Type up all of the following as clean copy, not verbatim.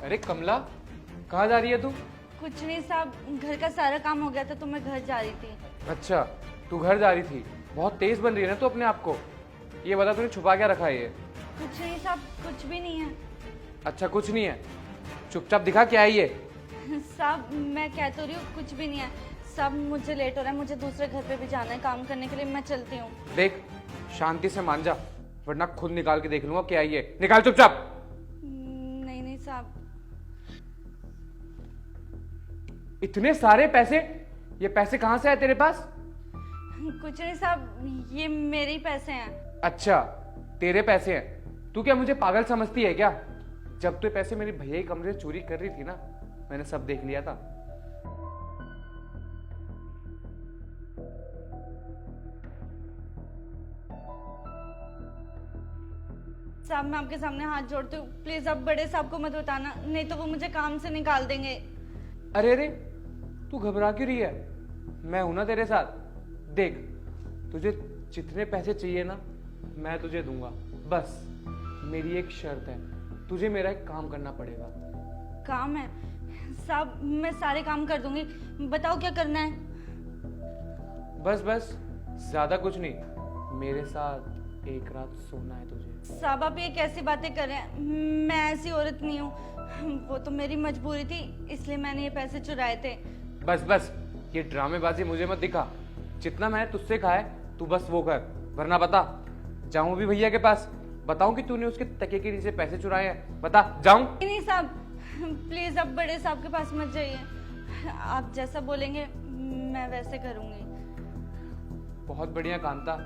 अरे कमला, कहाँ जा रही है तू? कुछ नहीं साहब, घर का सारा काम हो गया था तो मैं घर जा रही थी। अच्छा, तू घर जा रही थी। बहुत तेज बन रही है ना तू अपने आप को। ये बता तूने छुपा क्या रखा है ये? कुछ नहीं साहब, कुछ भी नहीं है। अच्छा कुछ नहीं है, चुपचाप दिखा क्या है ये। साहब मैं कह तो रही हूँ कुछ भी नहीं है। साहब मुझे लेट हो रहा है, मुझे दूसरे घर पे भी जाना है काम करने के लिए, मैं चलती हूँ। देख, शांति से मान जा, वरना खुद निकाल के देख लूंगा क्या है ये। निकाल चुपचाप। नहीं नहीं साहब। इतने सारे पैसे, ये पैसे कहाँ से आए तेरे पास? कुछ नहीं साहब, ये मेरे ही पैसे हैं। अच्छा, तेरे पैसे हैं। तू क्या मुझे पागल समझती है क्या? जब तू ये पैसे मेरे भैया के कमरे से चोरी कर रही थी ना, मैंने सब देख लिया था। साहब मैं आपके सामने हाथ जोड़ती हूँ, प्लीज अब बड़े साहब को मत बताना, नहीं तो वो मुझे काम से निकाल देंगे। अरे अरे, तू घबरा क्यों रही है? मैं हूं ना तेरे साथ। देख, तुझे जितने पैसे चाहिए ना, मैं तुझे दूंगा। बस मेरी एक शर्त है, तुझे मेरा एक काम करना पड़ेगा। काम है? साहब मैं सारे काम कर दूंगी, बताओ क्या करना है। बस बस, ज्यादा कुछ नहीं, मेरे साथ एक रात सोना है तुझे। साहब आप ये कैसी बातें कर रहे हैं, मैं ऐसी औरत नहीं हूँ, वो तो मेरी मजबूरी थी इसलिए मैंने ये पैसे चुराए थे। बस बस, ये ड्रामेबाजी मुझे मत दिखा। जितना मैंने तुझसे कहा है तू बस वो कर, वरना बता जाऊं भी भैया के पास, बताऊं कि तूने उसके तकिए के नीचे पैसे चुराए हैं? बता, जाऊं? नहीं साहब, प्लीज अब बड़े साहब के पास मत जाइए, आप जैसा बोलेंगे मैं वैसे करूंगी। बहुत बढ़िया कांता,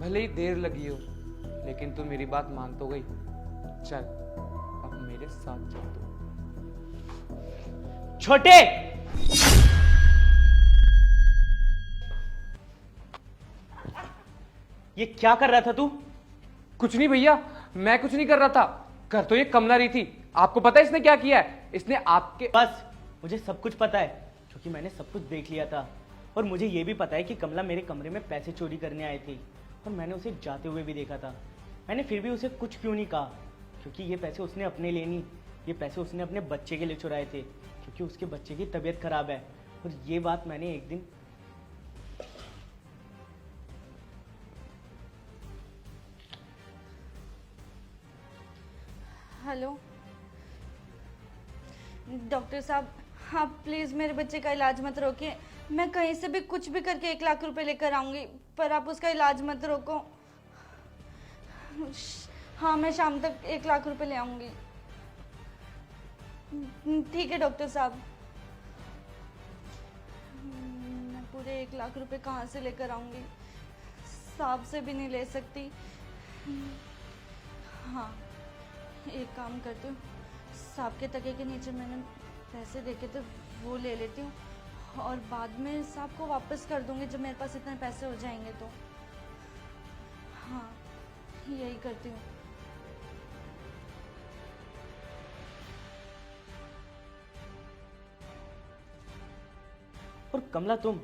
भले ही देर लगी हो, लेकिन तू मेरी बात मान तो गई। चल अब मेरे साथ चल तू। छोटे, ये क्या कर रहा था तू? कुछ नहीं भैया, मैं कुछ नहीं कर रहा था। कर तो ये कमला रही थी। आपको पता है इसने क्या किया है? इसने आपके बस मुझे सब कुछ पता है, क्योंकि मैंने सब कुछ देख लिया था। और मुझे ये भी पता है कि कमला मेरे कमरे में पैसे चोरी करने आई थी, और मैंने उसे जाते हुए भी देखा था। मैंने फिर भी उसे कुछ क्यों नहीं कहा, क्योंकि ये पैसे उसने अपने लिए नहीं, ये पैसे उसने अपने बच्चे के लिए चुराए थे, क्योंकि उसके बच्चे की तबीयत खराब है। और ये बात मैंने एक दिन हेलो डॉक्टर साहब, आप प्लीज मेरे बच्चे का इलाज मत रोकिए, मैं कहीं से भी कुछ भी करके 1 लाख रुपए लेकर आऊंगी, पर आप उसका इलाज मत रोको। हाँ मैं शाम तक 1 लाख रुपए ले आऊंगी। ठीक है डॉक्टर साहब। मैं पूरे 1 लाख रुपए कहाँ से लेकर आऊंगी, साहब से भी नहीं ले सकती। हाँ एक काम करती हूँ, साहब के तकिए के नीचे मैंने पैसे देखे थे वो ले लेती हूँ, और बाद में साहब को वापस कर दूंगी जब मेरे पास इतने पैसे हो जाएंगे तो। हाँ यही करती हूँ। और कमला, तुम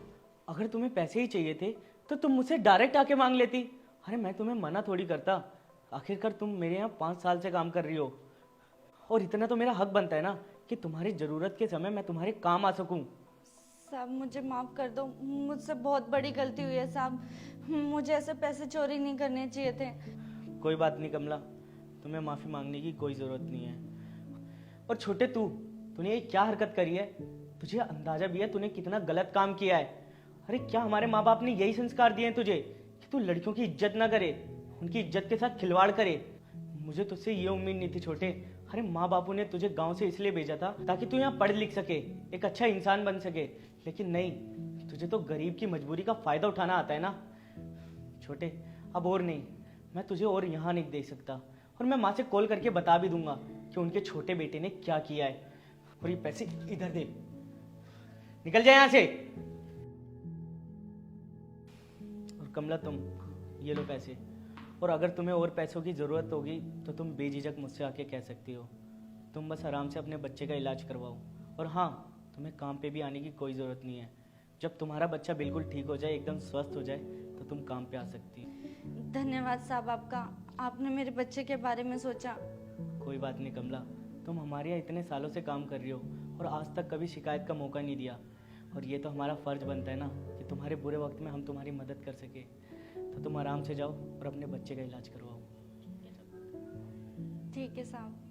अगर तुम्हें पैसे ही चाहिए थे तो तुम मुझसे डायरेक्ट आके मांग लेती। अरे मैं तुम्हें मना थोड़ी करता, आखिरकार तुम मेरे यहाँ 5 साल से काम कर रही हो, और इतना तो मेरा हक बनता है ना कि तुम्हारी जरूरत के समय मैं तुम्हारे काम आ सकूं। साहब मुझे माफ़ कर दो, मुझसे बहुत बड़ी गलती हुई है साहब, मुझे ऐसे पैसे चोरी नहीं करने चाहिए थे। कोई बात नहीं कमला, तुम्हें माफ़ी मांगने की कोई ज़रूरत नहीं है। और छोटे, तूने ये क्या हरकत करी है? तुझे अंदाजा भी है तूने कितना गलत काम किया है? अरे क्या हमारे माँ बाप ने यही संस्कार दिए हैं तुझे कि तू लड़कियों की इज्जत ना करे, उनकी इज्जत के साथ खिलवाड़ करे? मुझे तुझसे ये उम्मीद नहीं थी छोटे। अरे माँ बापू ने तुझे गांव से इसलिए भेजा था ताकि तू यहाँ पढ़ लिख सके, एक अच्छा इंसान बन सके, लेकिन नहीं, तुझे तो गरीब की मजबूरी का फायदा उठाना आता है ना। छोटे, अब और नहीं, मैं तुझे और यहाँ नहीं देख सकता, और मैं माँ से कॉल करके बता भी दूंगा कि उनके छोटे बेटे ने क्या किया है। और ये पैसे इधर दे, निकल जाए यहाँ से। और कमला, तुम ये लो पैसे, और अगर तुम्हें और पैसों की ज़रूरत होगी तो तुम बेझिझक मुझसे आके कह सकती हो। तुम बस आराम से अपने बच्चे का इलाज करवाओ, और हाँ, तुम्हें काम पे भी आने की कोई ज़रूरत नहीं है। जब तुम्हारा बच्चा बिल्कुल ठीक हो जाए, एकदम स्वस्थ हो जाए, तो तुम काम पे आ सकती हो। धन्यवाद साहब आपका, आपने मेरे बच्चे के बारे में सोचा। कोई बात नहीं कमला, तुम हमारे यहाँ इतने सालों से काम कर रही हो और आज तक कभी शिकायत का मौका नहीं दिया, और ये तो हमारा फ़र्ज़ बनता है ना कि तुम्हारे बुरे वक्त में हम तुम्हारी मदद कर सके। तो तुम आराम से जाओ और अपने बच्चे का इलाज करवाओ। ठीक है साहब।